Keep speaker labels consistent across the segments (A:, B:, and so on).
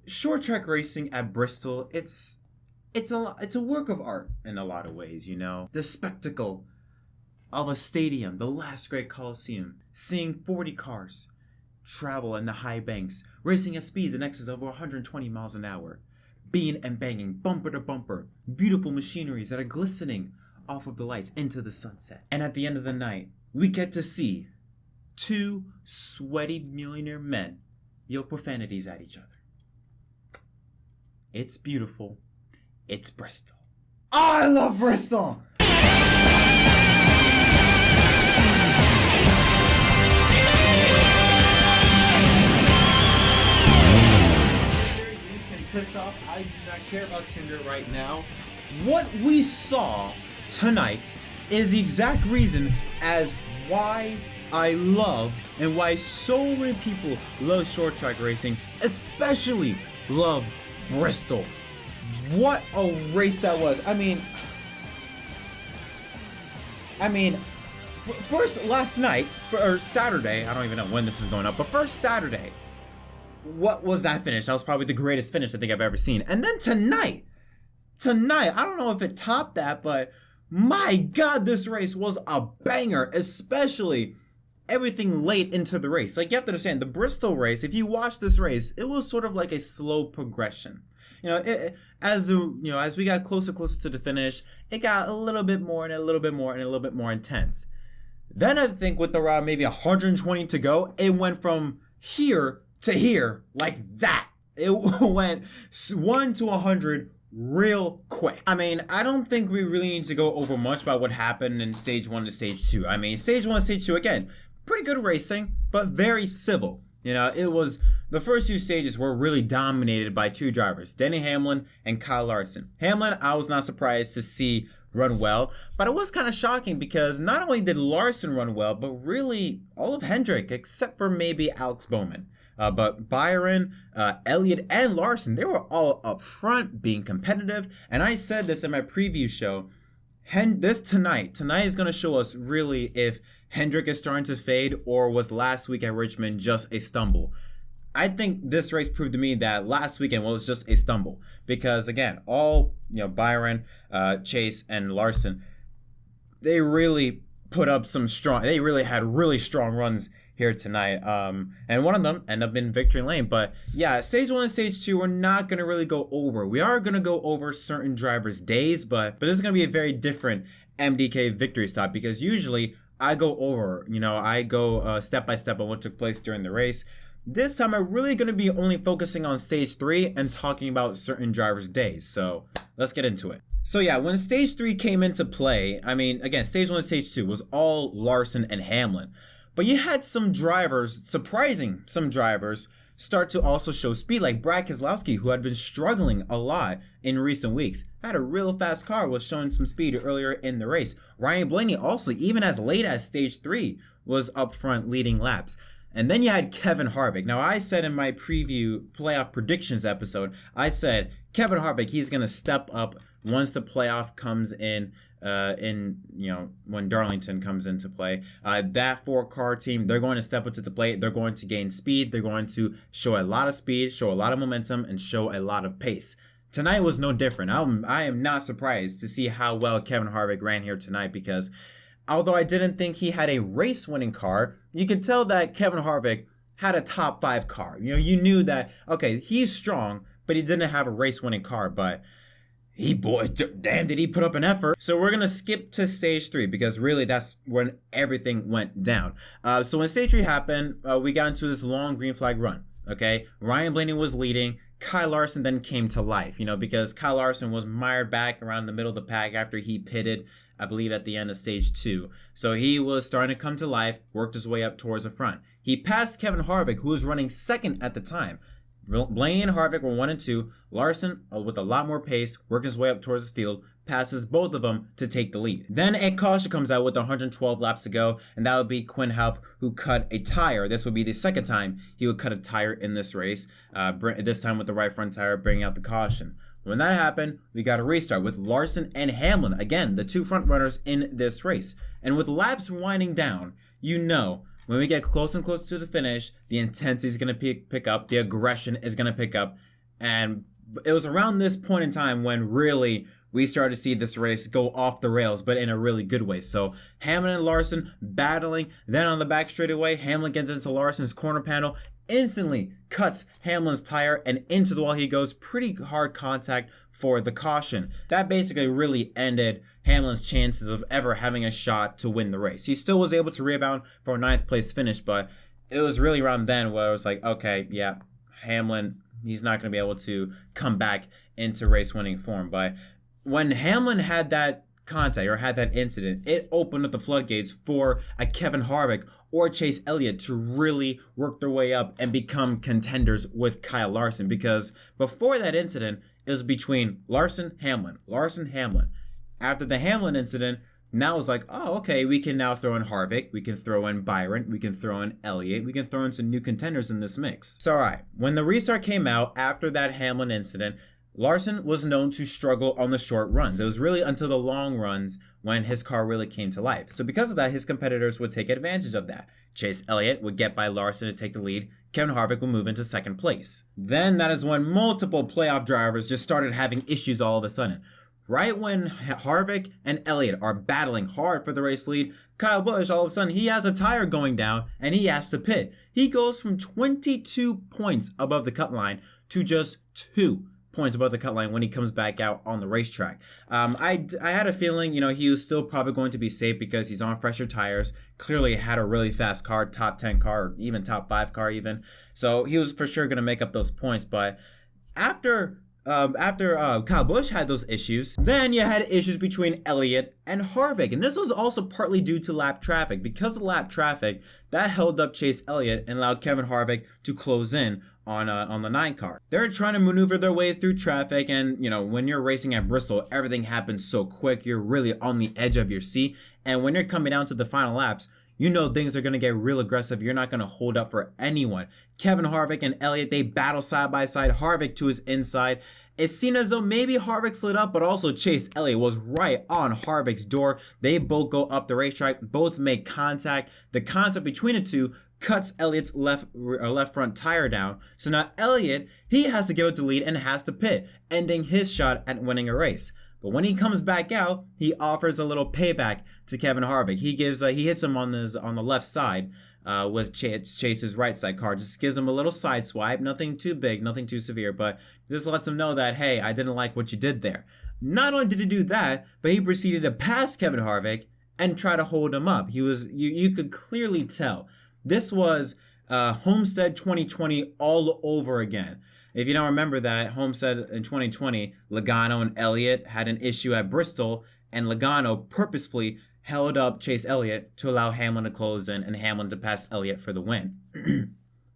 A: Short track racing at Bristol, it's a work of art in a lot of ways, The spectacle of a stadium, the last great Coliseum, seeing 40 cars travel in the high banks, racing at speeds in excess of over 120 miles an hour, being and banging bumper to bumper, beautiful machineries that are glistening off of the lights into the sunset. And at the end of the night, we get to see two sweaty millionaire men yell profanities at each other. It's beautiful. It's Bristol. Oh, I love Bristol! You can piss off. I do not care about Tinder right now. What we saw tonight is the exact reason as why I love and why so many people love short track racing, especially love Bristol. What a race that was. I mean, first last night, or Saturday, I don't even know when this is going up, but first Saturday, what was that finish? That was probably the greatest finish I think I've ever seen. And then tonight, I don't know if it topped that, but my God, this race was a banger, especially everything late into the race. Like, you have to understand, the Bristol race, if you watch this race, it was sort of like a slow progression. As we got closer to the finish, it got a little bit more and a little bit more and a little bit more intense. Then I think with around maybe 120 to go, it went from here to here like that. It went 1 to 100 real quick. I don't think we really need to go over much about what happened in stage 1 to stage 2. Stage 1 and stage 2, again, pretty good racing, but very civil. It was the first two stages were really dominated by two drivers, Denny Hamlin and Kyle Larson. Hamlin, I was not surprised to see run well, but it was kind of shocking because not only did Larson run well, but really all of Hendrick, except for maybe Alex Bowman. But Byron, Elliott, and Larson, they were all up front, being competitive. And I said this in my preview show, tonight is going to show us really if Hendrick is starting to fade or was last week at Richmond just a stumble. I think this race proved to me that last weekend was just a stumble because, again, all Byron, Chase, and Larson, they really they really had really strong runs here tonight, and one of them ended up in victory lane. But yeah, stage 1 and stage 2 we're not going to really go over. We are going to go over certain drivers' days, but this is going to be a very different MDK victory stop because usually I go over, I go step by step on what took place during the race. This time I'm really going to be only focusing on stage 3 and talking about certain drivers' days. So let's get into it. So yeah, when stage 3 came into play, again, stage 1 and stage 2 was all Larson and Hamlin. But you had some drivers, some drivers, start to also show speed, like Brad Keselowski, who had been struggling a lot in recent weeks. Had a real fast car, was showing some speed earlier in the race. Ryan Blaney also, even as late as stage 3, was up front leading laps. And then you had Kevin Harvick. Now, I said in my preview playoff predictions episode, I said Kevin Harvick, he's going to step up once the playoff comes in when Darlington comes into play. That 4-car team, they're going to step up to the plate. They're going to gain speed. They're going to show a lot of speed, show a lot of momentum, and show a lot of pace. Tonight was no different. I am not surprised to see how well Kevin Harvick ran here tonight because although I didn't think he had a race-winning car, you could tell that Kevin Harvick had a top 5 car. You knew that, okay, he's strong, but he didn't have a race-winning car, but damn, did he put up an effort. So we're going to skip to stage 3 because really that's when everything went down. So when stage 3 happened, we got into this long green flag run, okay? Ryan Blaney was leading. Kyle Larson then came to life, because Kyle Larson was mired back around the middle of the pack after he pitted, I believe, at the end of stage 2. So he was starting to come to life, worked his way up towards the front. He passed Kevin Harvick, who was running second at the time. Blaney and Harvick were 1 and 2. Larson, with a lot more pace, worked his way up towards the field, passes both of them to take the lead. Then a caution comes out with 112 laps to go, and that would be Quinn Houff, who cut a tire. This would be the second time he would cut a tire in this race, this time with the right front tire, bringing out the caution. When that happened, we got a restart with Larson and Hamlin, again, the two front runners in this race. And with laps winding down, when we get close and close to the finish, the intensity is going to pick up, the aggression is going to pick up, and it was around this point in time when really we started to see this race go off the rails, but in a really good way. So Hamlin and Larson battling, then on the back straightaway, Hamlin gets into Larson's corner panel, instantly cuts Hamlin's tire, and into the wall he goes. Pretty hard contact for the caution. That basically really ended Hamlin's chances of ever having a shot to win the race. He still was able to rebound for a 9th place finish, but it was really around then where it was like, okay, yeah, Hamlin, he's not going to be able to come back into race winning form. But when Hamlin had that contact or had that incident, it opened up the floodgates for a Kevin Harvick or Chase Elliott to really work their way up and become contenders with Kyle Larson. Because before that incident, it was between Larson, Hamlin. After the Hamlin incident, now it's like, oh, okay, we can now throw in Harvick, we can throw in Byron, we can throw in Elliott, we can throw in some new contenders in this mix. So, all right, when the restart came out after that Hamlin incident, Larson was known to struggle on the short runs. It was really until the long runs when his car really came to life. So because of that, his competitors would take advantage of that. Chase Elliott would get by Larson to take the lead. Kevin Harvick would move into 2nd place. Then that is when multiple playoff drivers just started having issues all of a sudden. Right when Harvick and Elliott are battling hard for the race lead, Kyle Busch, all of a sudden, he has a tire going down and he has to pit. He goes from 22 points above the cut line to just 2 points above the cut line when he comes back out on the racetrack. I had a feeling, he was still probably going to be safe because he's on fresher tires. Clearly had a really fast car, top 10 car, or even top 5 car even. So he was for sure going to make up those points. But after Kyle Busch had those issues, then you had issues between Elliott and Harvick. And this was also partly due to lap traffic. Because of lap traffic, that held up Chase Elliott and allowed Kevin Harvick to close in on the 9 car. They're trying to maneuver their way through traffic, and when you're racing at Bristol, everything happens so quick. You're really on the edge of your seat, and when you're coming down to the final laps, things are going to get real aggressive. You're not going to hold up for anyone. Kevin Harvick and Elliott, they battle side by side. Harvick to his inside. It seemed as though maybe Harvick slid up, but also Chase Elliott was right on Harvick's door. They both go up the racetrack, both make contact. The contact between the two cuts Elliott's left front tire down. So now Elliott, he has to give up the lead and has to pit, ending his shot at winning a race. But when he comes back out, he offers a little payback to Kevin Harvick. He hits him on the left side with Chase's right side car. Just gives him a little side swipe. Nothing too big, nothing too severe, but just lets him know that, hey, I didn't like what you did there. Not only did he do that, but he proceeded to pass Kevin Harvick and try to hold him up. You could clearly tell. This was Homestead 2020 all over again. If you don't remember that, Homestead in 2020, Logano and Elliott had an issue at Bristol, and Logano purposefully held up Chase Elliott to allow Hamlin to close in and Hamlin to pass Elliott for the win.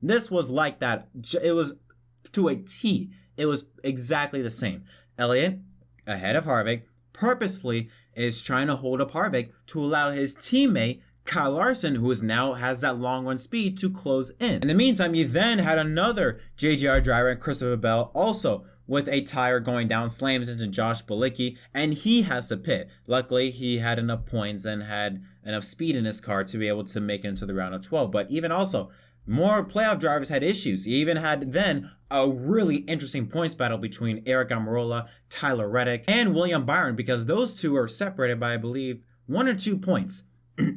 A: This was like that. It was to a T. It was exactly the same. Elliott, ahead of Harvick, purposefully is trying to hold up Harvick to allow his teammate Kyle Larson, who now has that long run speed, to close in. In the meantime, you then had another JGR driver, Christopher Bell, also with a tire going down, slams into Josh Bilicki, and he has to pit. Luckily, he had enough points and had enough speed in his car to be able to make it into the round of 12. But even also, more playoff drivers had issues. You even had then a really interesting points battle between Aric Almirola, Tyler Reddick, and William Byron, because those two are separated by, I believe, 1 or 2 points.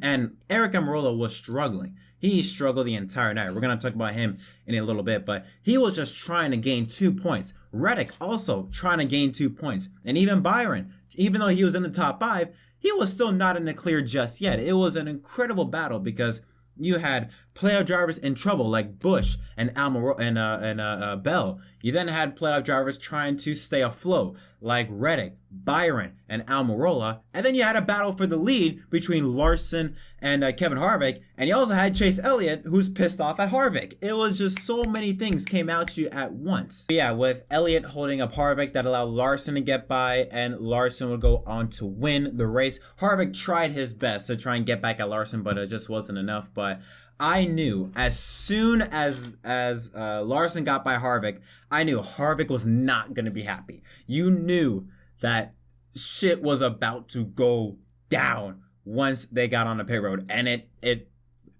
A: And Aric Almirola was struggling. He struggled the entire night. We're going to talk about him in a little bit, but he was just trying to gain 2 points. Reddick also trying to gain 2 points. And even Byron, even though he was in the top 5, he was still not in the clear just yet. It was an incredible battle because you had playoff drivers in trouble like Busch and Bell. You then had playoff drivers trying to stay afloat like Reddick, Byron, and Almirola. And then you had a battle for the lead between Larson and Kevin Harvick. And you also had Chase Elliott, who's pissed off at Harvick. It was just so many things came out to you at once. But yeah, with Elliott holding up Harvick, that allowed Larson to get by, and Larson would go on to win the race. Harvick tried his best to try and get back at Larson, but it just wasn't enough. But I knew as soon as Larson got by Harvick, I knew Harvick was not going to be happy. You knew that shit was about to go down once they got on the pit road, and it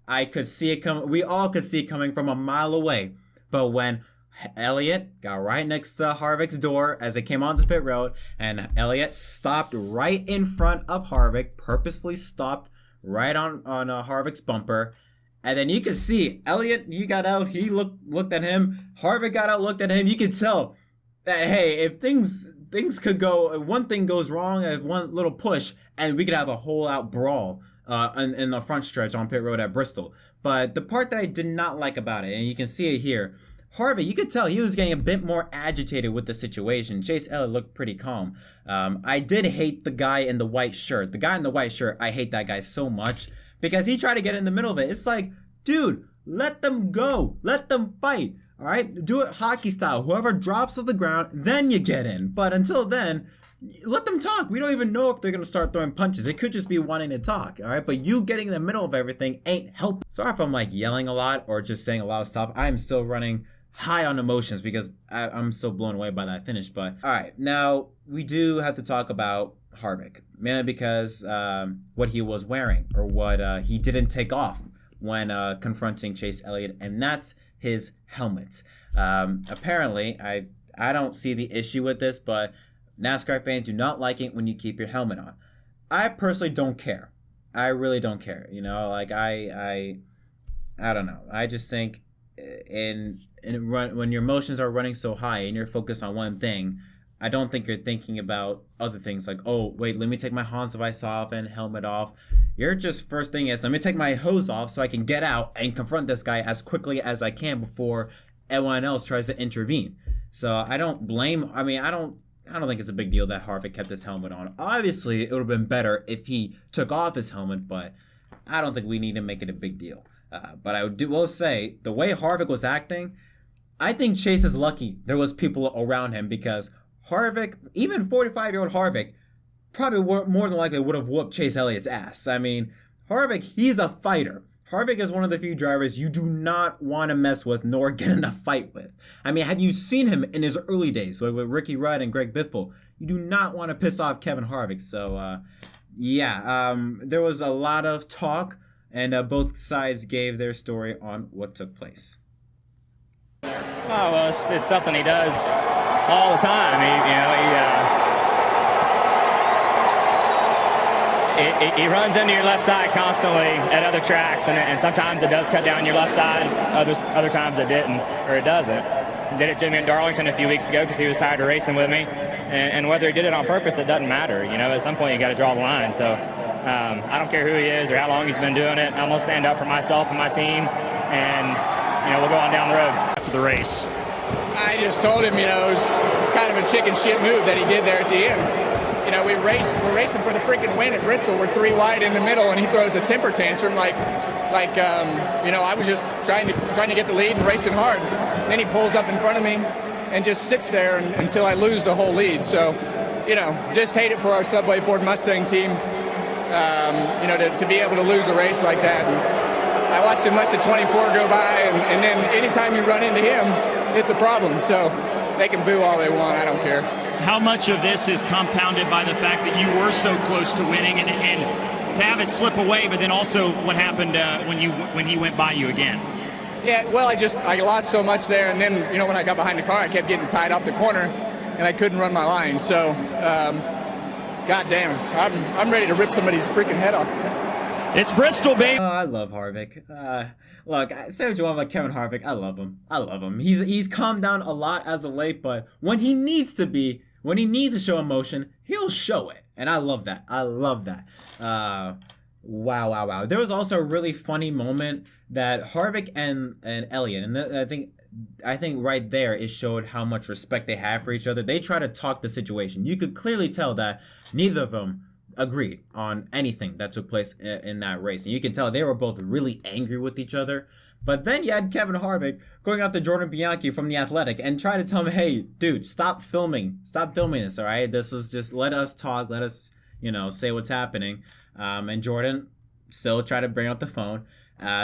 A: I could see it coming. We all could see it coming from a mile away. But when Elliott got right next to Harvick's door as it came onto pit road, and Elliott stopped right in front of Harvick, purposefully stopped right on Harvick's bumper. And then you could see Elliott, he got out, he looked at him. Harvick got out, looked at him. You could tell that, hey, if things could go, if one thing goes wrong, one little push, and we could have a whole out brawl in the front stretch on pit road at Bristol. But the part that I did not like about it, and you can see it here, Harvick, you could tell he was getting a bit more agitated with the situation. Chase Elliott looked pretty calm. I did hate the guy in the white shirt. The guy in the white shirt, I hate that guy so much because he tried to get in the middle of it. It's like, dude, let them go. Let them fight. All right? Do it hockey style. Whoever drops to the ground, then you get in. But until then, let them talk. We don't even know if they're going to start throwing punches. It could just be wanting to talk, all right? But you getting in the middle of everything ain't helping. Sorry if I'm like yelling a lot or just saying a lot of stuff. I'm still running high on emotions because I'm so blown away by that finish. But all right, now we do have to talk about Harvick, mainly because what he was wearing or what he didn't take off when confronting Chase Elliott, and that's his helmet. Apparently, I don't see the issue with this, but NASCAR fans do not like it when you keep your helmet on. I personally don't care. I really don't care. You know, like I don't know. I just think when your emotions are running so high and you're focused on one thing, I don't think you're thinking about other things like, oh, wait, let me take my Hans device off and helmet off. Your just first thing is, let me take my hose off so I can get out and confront this guy as quickly as I can before everyone else tries to intervene. So I don't blame, I don't think it's a big deal that Harvick kept his helmet on. Obviously, it would have been better if he took off his helmet, but I don't think we need to make it a big deal. But I will say, the way Harvick was acting, I think Chase is lucky there was people around him because Harvick, even 45-year-old Harvick, probably more than likely would have whooped Chase Elliott's ass. I mean, Harvick, he's a fighter. Harvick is one of the few drivers you do not want to mess with nor get in a fight with. I mean, have you seen him in his early days, like with Ricky Rudd and Greg Biffle? You do not want to piss off Kevin Harvick. So, there was a lot of talk, and both sides gave their story on what took place.
B: Oh, well, it's something he does all the time. He runs into your left side constantly at other tracks, and sometimes it does cut down your left side. Other times it didn't, or it doesn't. He did it to me in Darlington a few weeks ago because he was tired of racing with me, and whether he did it on purpose, it doesn't matter. You know, at some point you got to draw the line. So I don't care who he is or how long he's been doing it. I'm gonna stand up for myself and my team, and we'll go on down the road after the race.
C: I just told him, it was kind of a chicken shit move that he did there at the end. We're racing for the freaking win at Bristol. We're 3 wide in the middle, and he throws a temper tantrum like I was just trying to get the lead and racing hard. And then he pulls up in front of me and just sits there until I lose the whole lead. So, just hate it for our Subway Ford Mustang team, to be able to lose a race like that. And I watched him let the 24 go by, and then anytime you run into him, it's a problem. So they can boo all they want. I don't care.
D: How much of this is compounded by the fact that you were so close to winning and to have it slip away, but then also what happened when he went by you again?
C: Yeah, well, I lost so much there, and then when I got behind the car, I kept getting tied off the corner, and I couldn't run my line. So, God damn, I'm ready to rip somebody's freaking head off.
D: It's Bristol, baby.
A: Oh, I love Harvick. Look, say what you want about Kevin Harvick. I love him. He's calmed down a lot as of late, but when he needs to show emotion, he'll show it. And I love that. Wow. There was also a really funny moment that Harvick and Elliott, and I think right there it showed how much respect they have for each other. They try to talk the situation. You could clearly tell that neither of them agreed on anything that took place in that race. And you can tell they were both really angry with each other. But then you had Kevin Harvick going up to Jordan Bianchi from The Athletic and try to tell him, hey, dude, stop filming this, all right? This is just, let us talk, let us, say what's happening. And Jordan still tried to bring up the phone.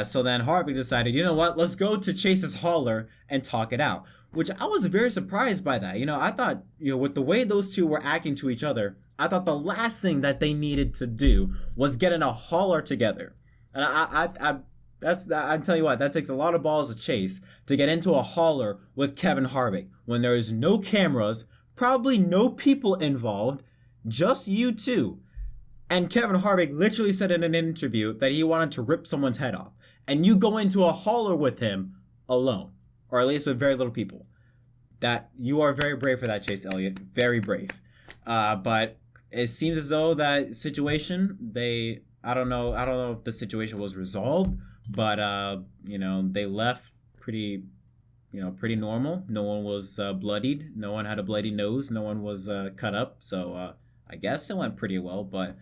A: So then Harvick decided, you know what, let's go to Chase's hauler and talk it out, which I was very surprised by that. I thought, with the way those two were acting to each other, I thought the last thing that they needed to do was get in a hauler together. And I'm telling you what, that takes a lot of balls to chase to get into a hauler with Kevin Harvick when there is no cameras, probably no people involved, just you two. And Kevin Harvick literally said in an interview that he wanted to rip someone's head off. And you go into a hauler with him alone, or at least with very little people. That you are very brave for that, Chase Elliott. Very brave. But it seems as though that situation, I don't know if the situation was resolved, but they left pretty normal. No one was bloodied. No one had a bloody nose. No one was cut up. So I guess it went pretty well. But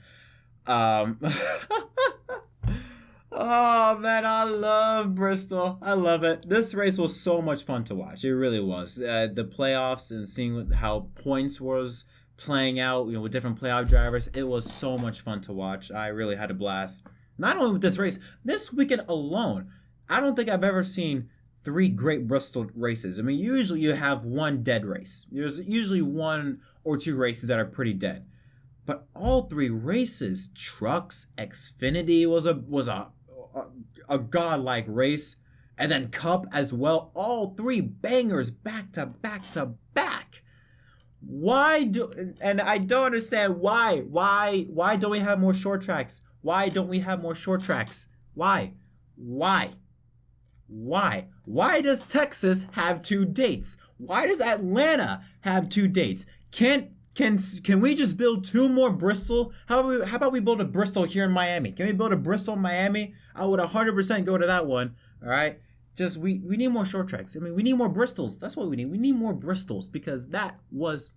A: oh man, I love Bristol. I love it. This race was so much fun to watch. It really was. The playoffs and seeing how points was playing out, with different playoff drivers. It was so much fun to watch. I really had a blast. Not only with this race, this weekend alone, I don't think I've ever seen 3 great Bristol races. I mean, usually you have one dead race. There's usually 1 or 2 races that are pretty dead. But all 3 races, trucks, Xfinity was a godlike race, and then Cup as well. All 3 bangers back to back to back. And I don't understand why don't we have more short tracks? Why don't we have more short tracks? Why does Texas have 2 dates? Why does Atlanta have 2 dates? Can we just build 2 more Bristol? How about we build a Bristol here in Miami? Can we build a Bristol in Miami? I would 100% go to that one. All right. Just we need more short tracks. I mean, we need more Bristols. That's what we need. We need more Bristols because that was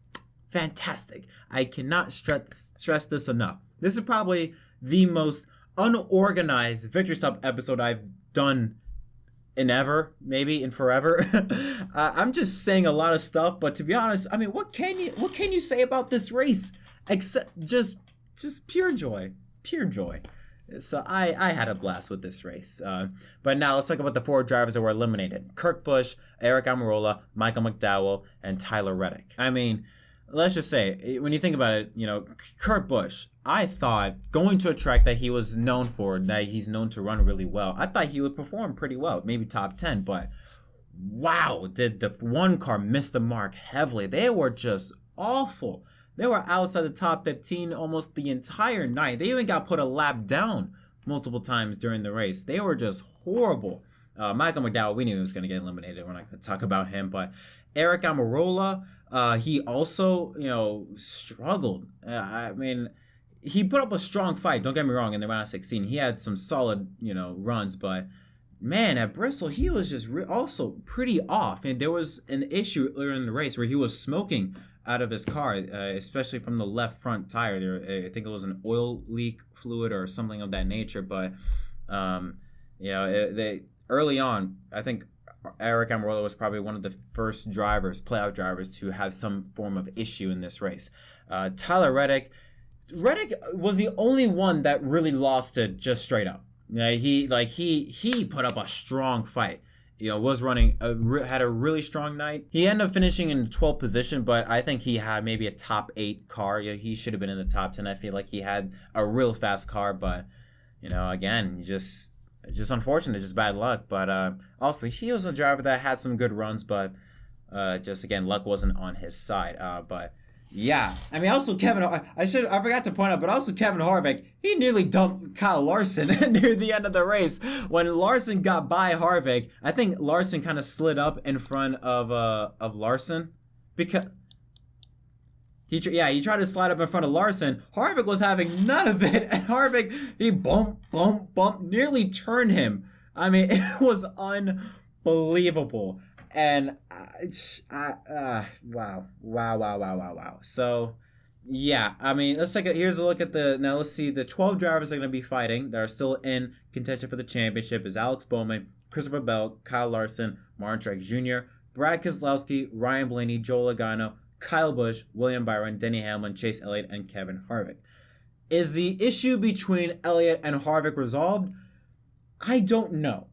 A: fantastic. I cannot stress this enough. This is probably the most unorganized Victory Stop episode I've done in forever. I'm just saying a lot of stuff, but to be honest, I mean, what can you say about this race except just pure joy. So I had a blast with this race. But now let's talk about the 4 drivers that were eliminated. Kurt Busch, Aric Almirola, Michael McDowell, and Tyler Reddick. I mean, let's just say, when you think about it, Kurt Busch, I thought going to a track that he was known for, that he's known to run really well, I thought he would perform pretty well, maybe top 10, but wow, did the 1 car miss the mark heavily. They were just awful. They were outside the top 15 almost the entire night. They even got put a lap down multiple times during the race. They were just horrible. Michael McDowell, we knew he was going to get eliminated. We're not going to talk about him. But Aric Almirola, he also, struggled. I mean, he put up a strong fight. Don't get me wrong. In the round of 16, he had some solid, runs. But man, at Bristol, he was just also pretty off. And there was an issue earlier in the race where he was smoking out of his car, especially from the left front tire. I think it was an oil leak fluid or something of that nature. But they early on, I think Aric Almirola was probably one of the first playoff drivers, to have some form of issue in this race. Tyler Reddick was the only one that really lost it just straight up. He put up a strong fight. Was running, had a really strong night. He ended up finishing in the 12th position, but I think he had maybe a top 8 car. He should have been in the top 10. I feel like he had a real fast car, but, again, just unfortunate, just bad luck. But also, he was a driver that had some good runs, but just, again, luck wasn't on his side. But yeah, I mean, also I forgot to point out, but also Kevin Harvick, he nearly dumped Kyle Larson near the end of the race. When Larson got by Harvick, I think Larson kind of slid up in front of Larson because he tried to slide up in front of Larson. Harvick was having none of it, and Harvick, he bump, nearly turned him. I mean, it was unbelievable. And wow. So yeah, I mean, here's a look at let's see, the 12 drivers that are going to be fighting that are still in contention for the championship is Alex Bowman, Christopher Bell, Kyle Larson, Martin Truex Jr., Brad Keselowski, Ryan Blaney, Joe Logano, Kyle Busch, William Byron, Denny Hamlin, Chase Elliott, and Kevin Harvick. Is the issue between Elliott and Harvick resolved? I don't know.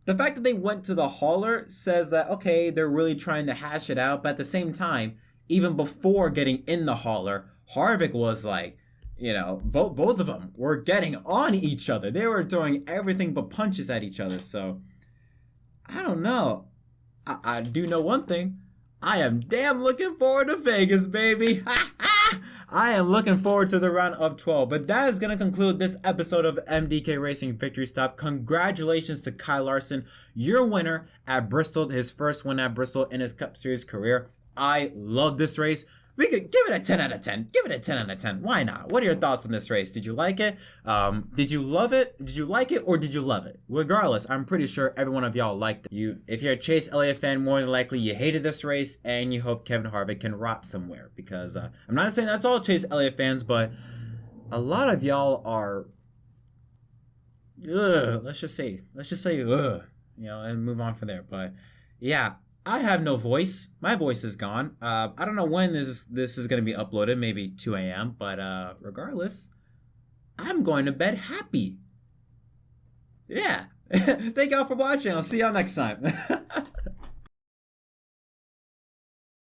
A: The fact that they went to the hauler says that, okay, they're really trying to hash it out. But at the same time, even before getting in the hauler, Harvick was like, both of them were getting on each other. They were throwing everything but punches at each other. So, I don't know. I do know one thing. I am damn looking forward to Vegas, baby. I am looking forward to the round of 12. But that is going to conclude this episode of MDK Racing Victory Stop. Congratulations to Kyle Larson, your winner at Bristol, his first win at Bristol in his Cup Series career. I love this race. We could give it a 10 out of 10. Give it a 10 out of 10. Why not? What are your thoughts on this race? Did you like it? Did you love it? Did you like it or did you love it? Regardless, I'm pretty sure every one of y'all liked it. If you're a Chase Elliott fan, more than likely you hated this race and you hope Kevin Harvick can rot somewhere. Because I'm not saying that's all Chase Elliott fans, but a lot of y'all are, let's just say, and move on from there. But yeah. I have no voice. My voice is gone. I don't know when this is going to be uploaded, maybe 2 a.m. But regardless, I'm going to bed happy. Yeah. Thank y'all for watching. I'll see y'all next time.